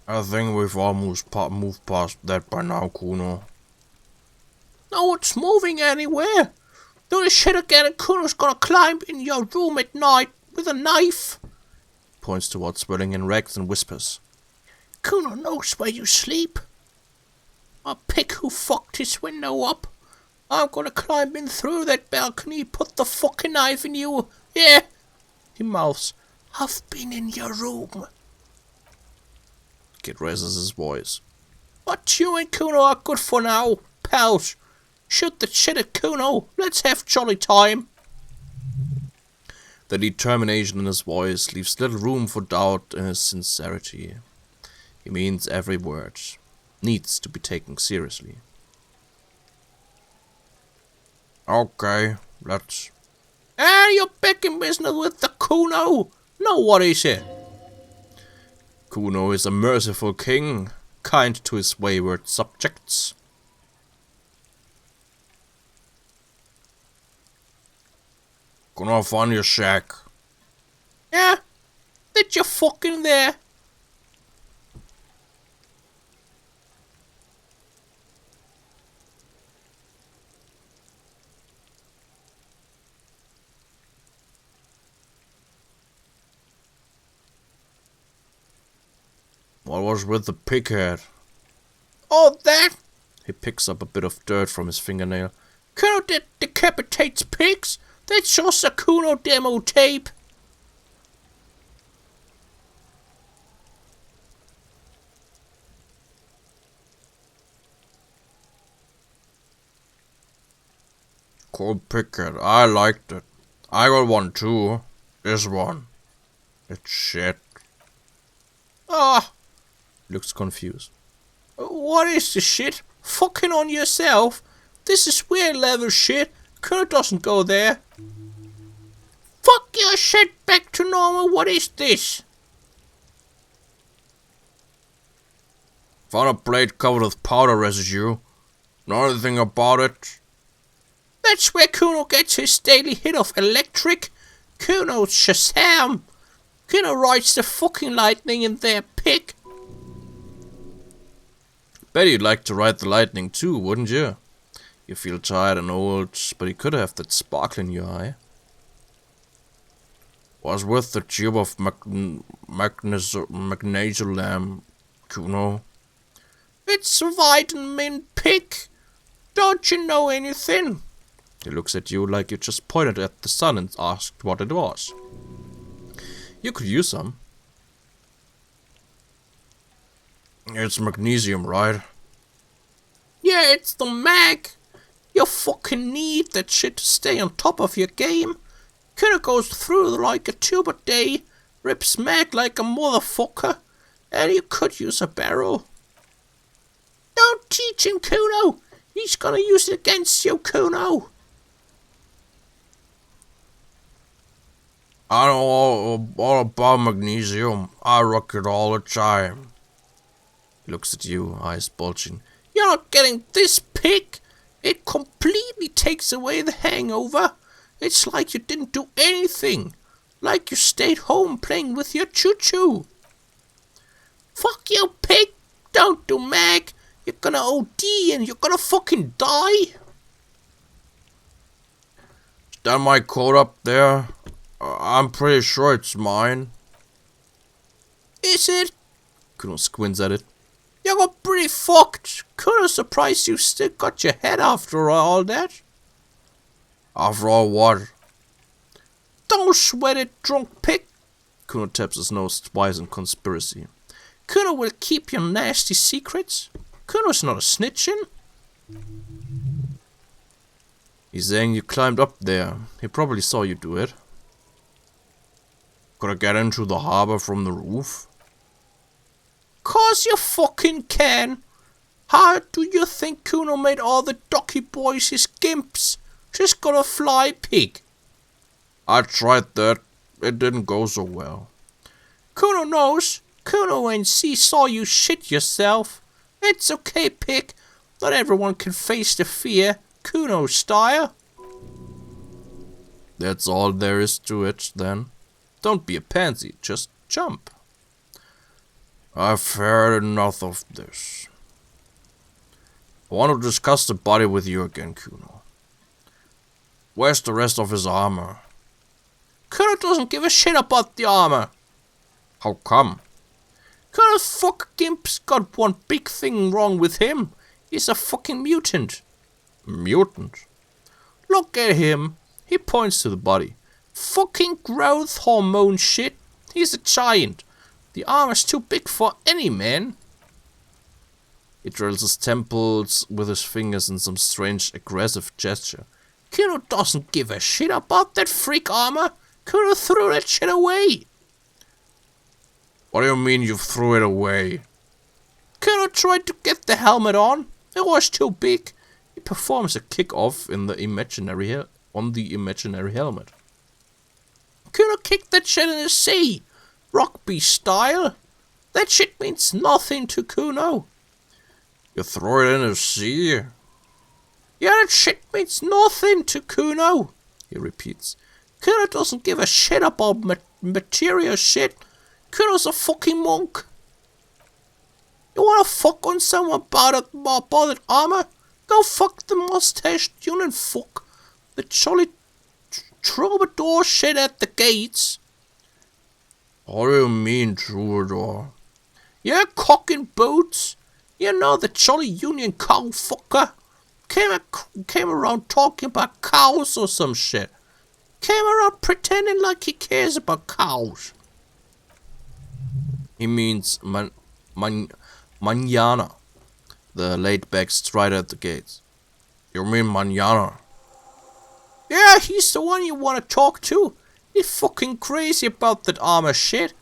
I think we've almost moved past that by now, Kuno. No one's moving anywhere. Do this shit again and Kuno's gonna climb in your room at night with a knife. Points towards swelling in rags and whispers. Kuno knows where you sleep. I'll pick who fucked his window up. I'm gonna climb in through that balcony, put the fucking knife in you. Yeah. He mouths. I've been in your room. Kid raises his voice. But you and Kuno are good for now, pals. Shoot the shit at Kuno. Let's have jolly time. The determination in his voice leaves little room for doubt in his sincerity. He means every word. Needs to be taken seriously. Okay, let's... Hey, you're back in business with the Kuno. No, what is it? Kuno is a merciful king, kind to his wayward subjects. Gonna find your shack. Yeah, did you fucking there? What was with the pighead? Oh, that! He picks up a bit of dirt from his fingernail. Kuno that decapitates pigs? That's just a Kuno demo tape. Cool pighead, I liked it. I got one too. This one. It's shit. Ah! Looks confused. What is this shit? Fucking on yourself? This is weird level shit. Kuno doesn't go there. Fuck your shit back to normal. What is this? Found a plate covered with powder residue. Know anything about it? That's where Kuno gets his daily hit of electric. Kuno's Shazam. Kuno rides the fucking lightning in their pig. Bet you'd like to ride the lightning too, wouldn't you? You feel tired and old, but you could have that sparkle in your eye. Was worth the tube of magnesium, Kuno. It's a vitamin pig. Don't you know anything? He looks at you like you just pointed at the sun and asked what it was. You could use some. It's magnesium, right? Yeah, it's the mag. You fucking need that shit to stay on top of your game. Kuno goes through like a tube a day, rips mag like a motherfucker, and you could use a barrel. Don't teach him, Kuno. He's gonna use it against you, Kuno. I know all about magnesium. I rock it all the time. He looks at you, eyes bulging. You're not getting this, pig. It completely takes away the hangover. It's like you didn't do anything. Like you stayed home playing with your choo-choo. Fuck you, pig. Don't do mag. You're gonna OD and you're gonna fucking die. Is that my code up there? I'm pretty sure it's mine. Is it? Kuno squints at it. You got pretty fucked. Kuno's surprised you still got your head after all that. After all what? Don't sweat it, drunk pig. Kuno taps his nose twice in conspiracy. Kuno will keep your nasty secrets. Kuno's not a snitching. He's saying you climbed up there. He probably saw you do it. Could I get into the harbor from the roof? Course you fucking can. How do you think Kuno made all the docky boys his gimps? Just gotta fly, pig. I tried that. It didn't go so well. Kuno knows. Kuno ain't saw you shit yourself. It's okay, pig. Not everyone can face the fear, Kuno style. That's all there is to it, then. Don't be a pansy, just jump. I've heard enough of this. I want to discuss the body with you again, Kuno. Where's the rest of his armor? Kuno doesn't give a shit about the armor. How come? Kuno's fucking gimp's got one big thing wrong with him. He's a fucking mutant. Mutant? Look at him. He points to the body. Fucking growth hormone shit. He's a giant. The armor's too big for any man. He drills his temples with his fingers in some strange aggressive gesture. Kuno doesn't give a shit about that freak armor. Kuno threw that shit away. What do you mean you threw it away? Kuno tried to get the helmet on. It was too big. He performs a kick-off in the imaginary helmet. Kuno kicked that shit in the sea. Rugby style. That shit means nothing to Kuno. You throw it in the sea? Yeah, that shit means nothing to Kuno, he repeats. Kuno doesn't give a shit about material shit. Kuno's a fucking monk. You wanna fuck on someone about that armor? Go fuck the mustached union fuck. The jolly troubadour shit at the gates. What do you mean, troubadour? Yeah, cock and boots. You know, the jolly union cow fucker. Came around talking about cows or some shit. Came around pretending like he cares about cows. He means mañana. The laid-back strider at the gates. You mean mañana? Yeah, he's the one you want to talk to. He's fucking crazy about that armor shit.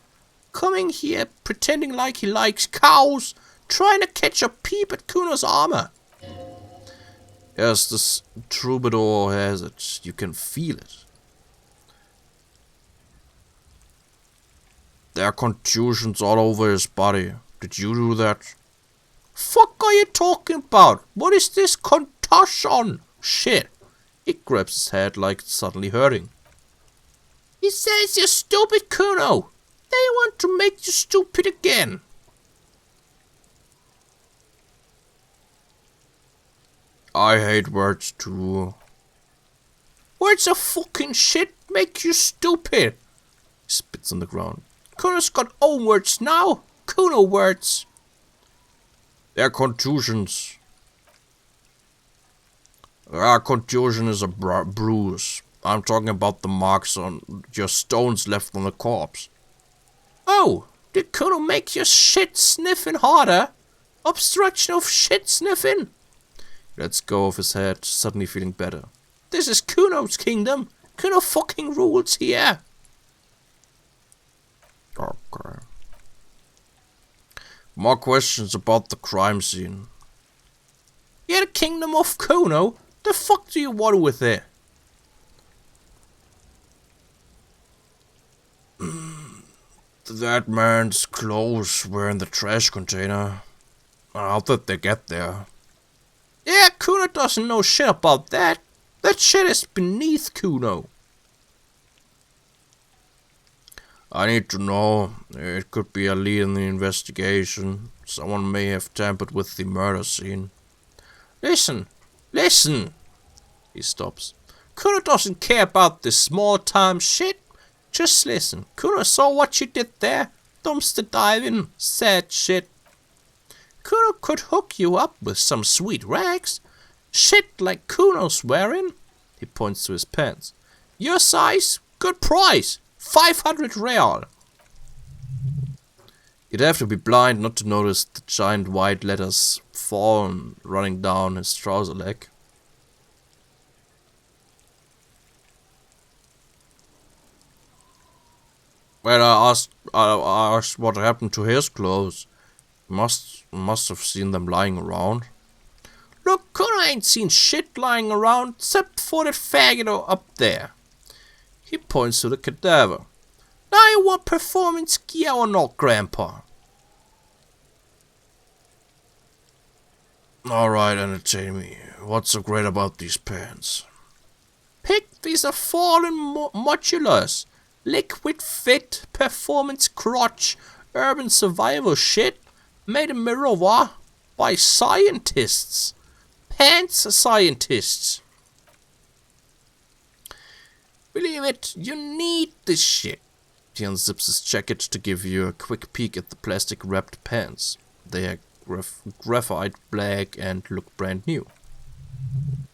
Coming here, pretending like he likes cows. Trying to catch a peep at Kuno's armor. Yes, this troubadour has it. You can feel it. There are contusions all over his body. Did you do that? Fuck are you talking about? What is this contusion? Shit. He grabs his head like it's suddenly hurting. He says you're stupid, Kuno. They want to make you stupid again. I hate words too. Words are fucking shit, make you stupid. He spits on the ground. Kuno's got own words now. Kuno words. They're contusions. Contusion is a bruise. I'm talking about the marks on your stones left on the corpse. Oh, did Kuno make your shit sniffing harder? Obstruction of shit sniffing? Lets go of his head, suddenly feeling better. This is Kuno's kingdom. Kuno fucking rules here. Okay. More questions about the crime scene. Yeah, the kingdom of Kuno? The fuck do you want with it? That man's clothes were in the trash container. How did they get there? Yeah, Kuno doesn't know shit about that. That shit is beneath Kuno. I need to know. It could be a lead in the investigation. Someone may have tampered with the murder scene. Listen. He stops. Kuno doesn't care about this small-time shit. Just listen. Kuno saw what you did there. Dumpster diving. Sad shit. Kuno could hook you up with some sweet rags. Shit like Kuno's wearing. He points to his pants. Your size, good price. 500 real. You'd have to be blind not to notice the giant white letters fallen running down his trouser leg. When I asked what happened to his clothes. Must have seen them lying around. Look, Kuno ain't seen shit lying around except for that faggot up there. He points to the cadaver. Now you want performance gear or not, Grandpa? Alright, entertain me. What's so great about these pants? Pick, these are fallen modulars. Liquid fit, performance crotch, urban survival shit. Made in Mirror by scientists. Pants scientists. Believe it, you need this shit. He unzips his jacket to give you a quick peek at the plastic wrapped pants. They are graphite black and look brand new.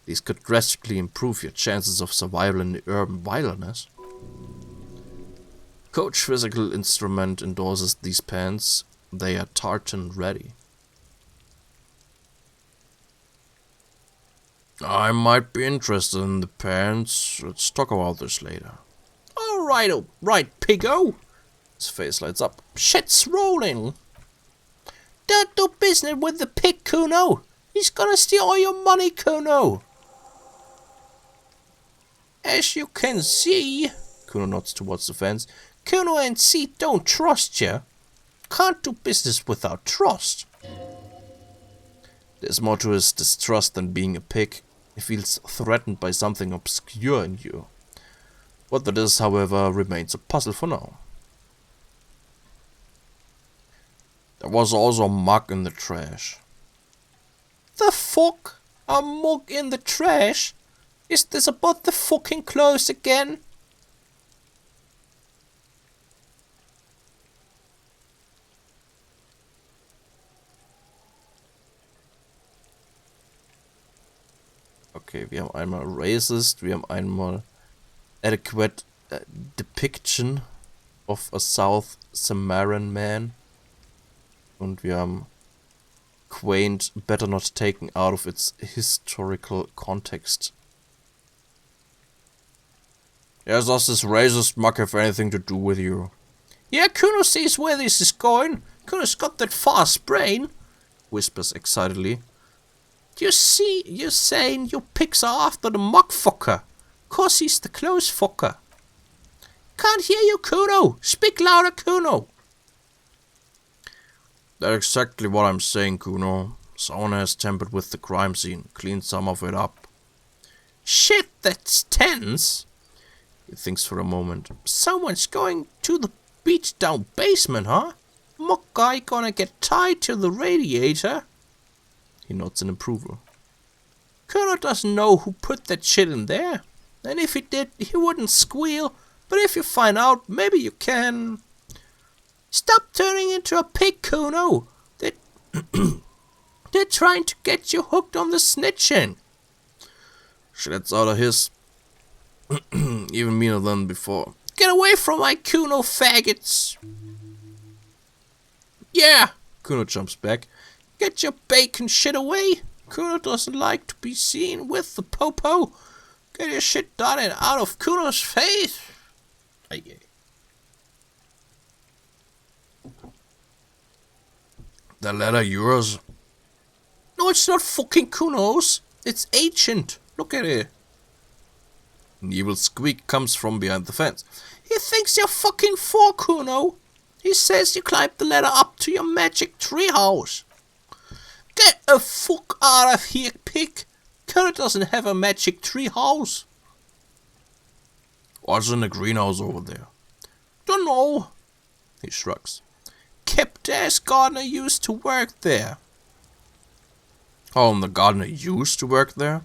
These could drastically improve your chances of survival in the urban wilderness. Coach Physical Instrument endorses these pants. They are tartan ready. I might be interested in the pants. Let's talk about this later. Alright, piggo. His face lights up. Shit's rolling. Don't do business with the pig, Kuno. He's gonna steal all your money, Kuno. As you can see, Kuno nods towards the fence, Kuno and C don't trust you. Can't do business without trust. There's more to his distrust than being a pig. He feels threatened by something obscure in you. What that is, however, remains a puzzle for now. There was also a mug in the trash. The fuck? A mug in the trash? Is this about the fucking clothes again? Okay, wir haben einmal racist, wir haben einmal adequate depiction of a South Samaritan man und wir haben quaint, better not taken out of its historical context. Yes, does this racist mug have anything to do with you? Yeah, Kuno sees where this is going. Kuno's got that fast brain, whispers excitedly. You see, you're saying your pigs are after the mug fucker. Cause he's the clothes fucker. Can't hear you, Kuno. Speak louder, Kuno. That's exactly what I'm saying, Kuno. Someone has tampered with the crime scene, cleaned some of it up. Shit, that's tense. He thinks for a moment. Someone's going to the beach down basement, huh? Mug guy gonna get tied to the radiator? He nods in approval. Kuno doesn't know who put that shit in there. And if he did, he wouldn't squeal. But if you find out, maybe you can... Stop turning into a pig, Kuno. They're trying to get you hooked on the snitching. Shit, that's out of his. Even meaner than before. Get away from my Kuno, faggots. Yeah, Kuno jumps back. Get your bacon shit away. Kuno doesn't like to be seen with the popo. Get your shit done and out of Kuno's face. Aye. The letter yours? No, it's not fucking Kuno's. It's ancient. Look at it. An evil squeak comes from behind the fence. He thinks you're fucking for Kuno. He says you climbed the ladder up to your magic treehouse. Get the fuck out of here, pig. Kuno doesn't have a magic treehouse. What's in the greenhouse over there? Don't know. He shrugs. Captain's gardener used to work there. Oh, and the gardener used to work there?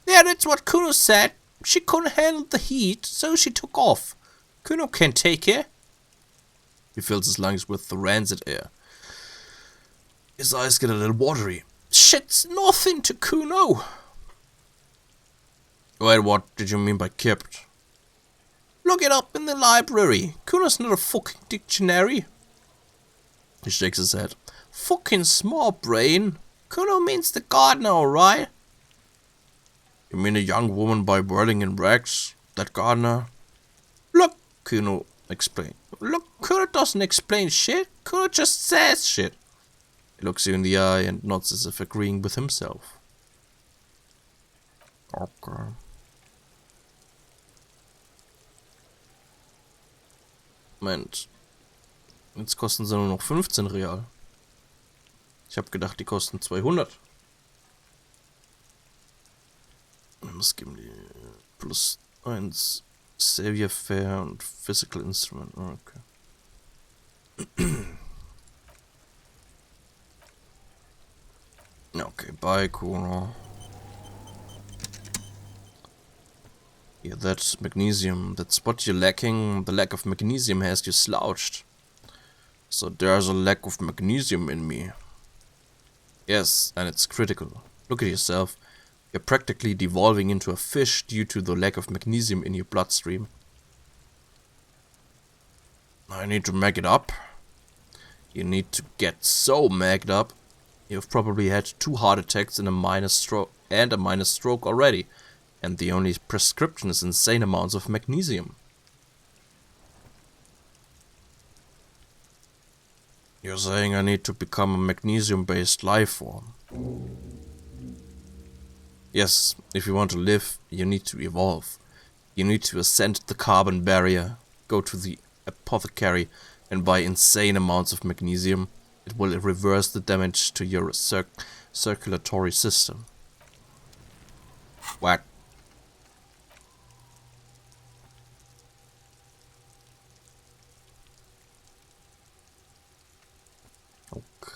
Yeah, that's what Kuno said. She couldn't handle the heat, so she took off. Kuno can't take it. He fills his lungs with the rancid air. His eyes get a little watery. Shit's nothing to Kuno. Wait, what did you mean by kept? Look it up in the library. Kuno's not a fucking dictionary. He shakes his head. Fucking small brain. Kuno means the gardener, alright? You mean a young woman by whirling in rags? That gardener? Look, Kuno explained. Look, Kuno doesn't explain shit. Kuno just says shit. He looks you in the eye and nods as if agreeing with himself. Okay. Moment. Jetzt kosten sie nur noch 15 Real. Ich habe gedacht, die kosten 200. Was geben die? +1 Savior Fair und Physical Instrument. Okay. Okay, bye, Kuno. Yeah, that's magnesium. That's what you're lacking. The lack of magnesium has you slouched. So there's a lack of magnesium in me. Yes, and it's critical. Look at yourself. You're practically devolving into a fish due to the lack of magnesium in your bloodstream. I need to mag it up. You need to get so magged up. You've probably had 2 heart attacks and a minor stroke already. And the only prescription is insane amounts of magnesium. You're saying I need to become a magnesium-based life form. Yes, if you want to live, you need to evolve. You need to ascend the carbon barrier, go to the apothecary and buy insane amounts of magnesium. It will reverse the damage to your circulatory system. Whack.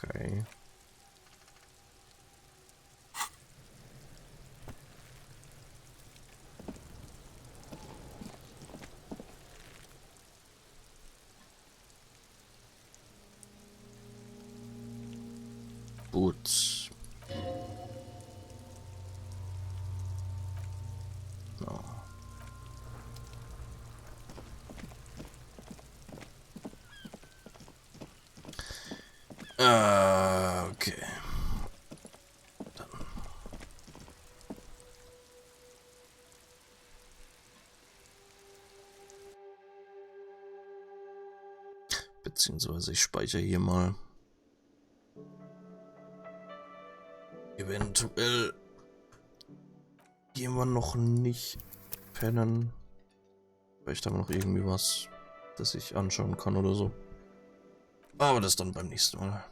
Okay. Boots. No. Okay. Beziehungsweise ich speichere hier mal. Eventuell gehen wir noch nicht pennen. Vielleicht haben wir noch irgendwie was, das ich anschauen kann oder so. Aber das dann beim nächsten Mal.